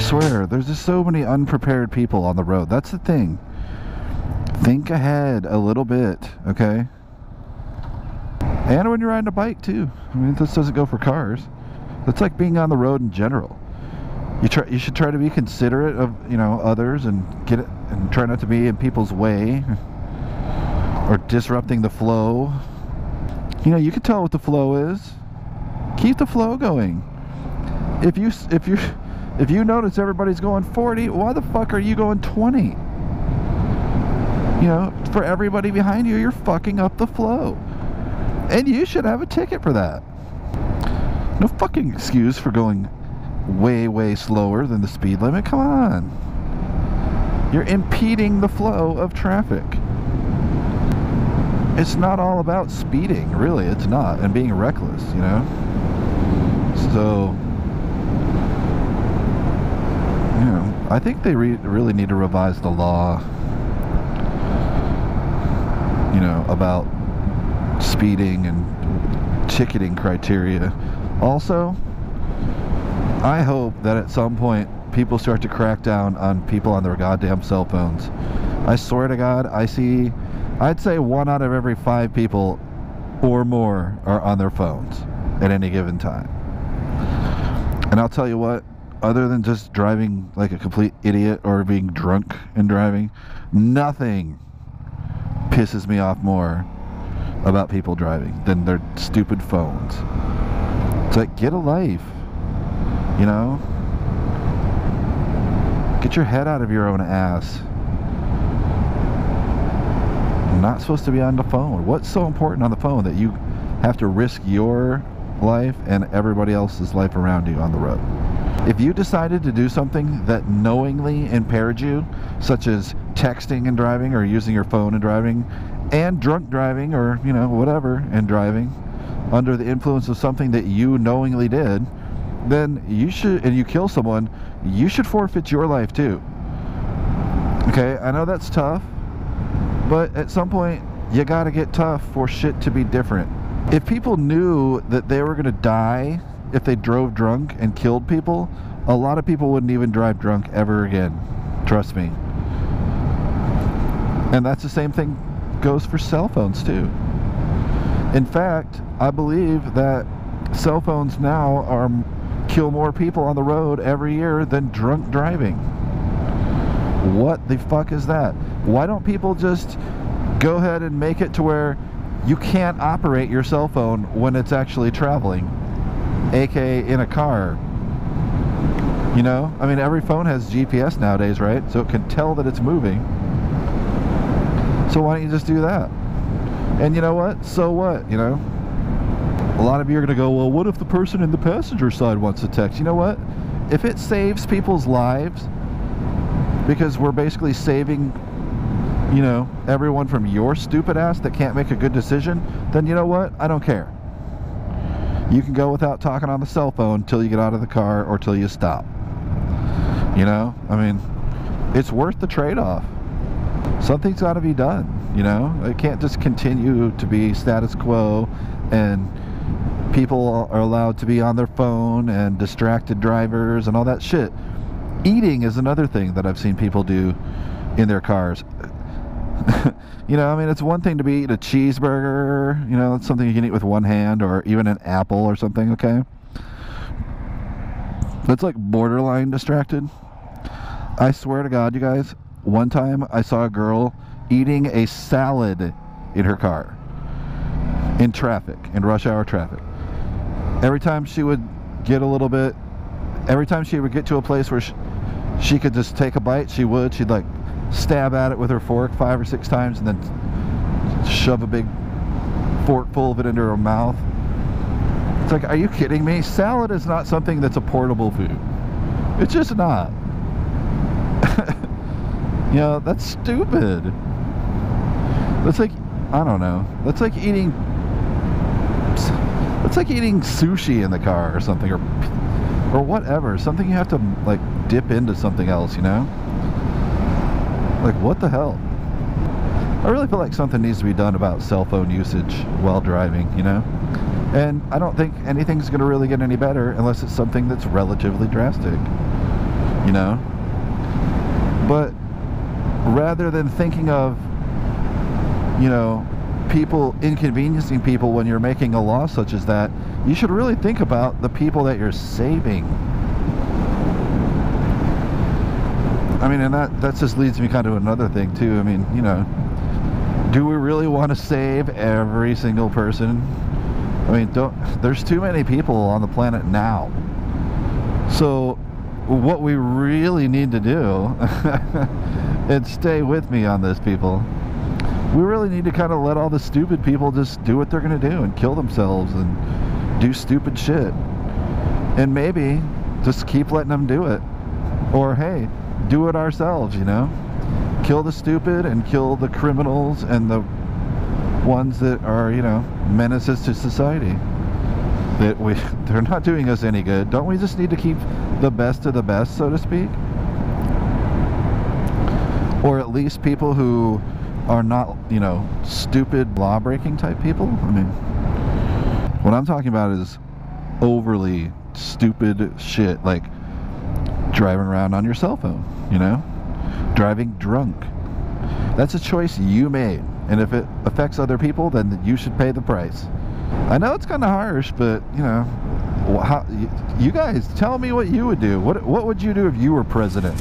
swear, there's just so many unprepared people on the road. That's the thing. Think ahead a little bit, okay? And when you're riding a bike too. I mean, this doesn't go for cars. It's like being on the road in general. You should try to be considerate of, you know, others and get it, and try not to be in people's way or disrupting the flow. You know, you can tell what the flow is. Keep the flow going. If you notice everybody's going 40, why the fuck are you going 20? You know, for everybody behind you, you're fucking up the flow. And you should have a ticket for that. No fucking excuse for going way, way slower than the speed limit. Come on. You're impeding the flow of traffic. It's not all about speeding, really. It's not. And being reckless, you know? So, you know, I think they really need to revise the law, you know, about speeding and ticketing criteria. Also, I hope that at some point people start to crack down on people on their goddamn cell phones. I swear to God, I'd say 1 out of every 5 people or more are on their phones at any given time. And I'll tell you what, other than just driving like a complete idiot or being drunk and driving, nothing pisses me off more about people driving than their stupid phones. It's like, get a life, you know? Get your head out of your own ass. You're not supposed to be on the phone. What's so important on the phone that you have to risk your life and everybody else's life around you on the road? If you decided to do something that knowingly impaired you, such as texting and driving, or using your phone and driving, and drunk driving, or, you know, whatever, and driving under the influence of something that you knowingly did, then you should, and you kill someone, you should forfeit your life too. Okay, I know that's tough, but at some point you gotta get tough for shit to be different. If people knew that they were gonna die if they drove drunk and killed people, a lot of people wouldn't even drive drunk ever again. Trust me. And that's the same thing goes for cell phones too. In fact, I believe that cell phones now kill more people on the road every year than drunk driving. What the fuck is that? Why don't people just go ahead and make it to where you can't operate your cell phone when it's actually traveling, aka in a car? You know, I mean, every phone has GPS nowadays, right? So it can tell that it's moving. So why don't you just do that? And you know what? So what, you know? A lot of you are going to go, well, what if the person in the passenger side wants to text? You know what? If it saves people's lives, because we're basically saving, you know, everyone from your stupid ass that can't make a good decision, then you know what? I don't care. You can go without talking on the cell phone till you get out of the car or till you stop. You know? I mean, it's worth the trade-off. Something's got to be done, you know? It can't just continue to be status quo and people are allowed to be on their phone and distracted drivers and all that shit. Eating is another thing that I've seen people do in their cars. You know, I mean, it's one thing to be eating a cheeseburger, you know, it's something you can eat with one hand, or even an apple or something, okay? That's like borderline distracted. I swear to God, you guys, one time I saw a girl eating a salad in her car. In traffic, in rush hour traffic. Every time she would get a little bit, every time she would get to a place where she could just take a bite, she'd like stab at it with her fork 5 or 6 times and then shove a big fork full of it into her mouth. It's like, are you kidding me? Salad is not something that's a portable food. It's just not. You know, that's stupid. That's like, I don't know. That's like eating sushi in the car or something, or whatever. Something you have to like dip into something else, you know? Like, what the hell? I really feel like something needs to be done about cell phone usage while driving, you know? And I don't think anything's going to really get any better unless it's something that's relatively drastic. you know? But rather than thinking of, you know, people inconveniencing people when you're making a law such as that, you should really think about the people that you're saving. I mean, and that just leads me kind of another thing too. I mean, you know, do we really want to save every single person? I mean, there's too many people on the planet now. So what we really need to do, and stay with me on this, people, we really need to kind of let all the stupid people just do what they're going to do and kill themselves and do stupid shit. And maybe just keep letting them do it. Or, hey, do it ourselves, you know? Kill the stupid and kill the criminals and the ones that are, you know, menaces to society. They're not doing us any good. Don't we just need to keep the best of the best, so to speak? Or at least people who are not, you know, stupid law-breaking type people. I mean, what I'm talking about is overly stupid shit, like driving around on your cell phone, you know? Driving drunk. That's a choice you made, and if it affects other people, then you should pay the price. I know it's kind of harsh, but, you know, you guys, tell me what you would do. What would you do if you were president?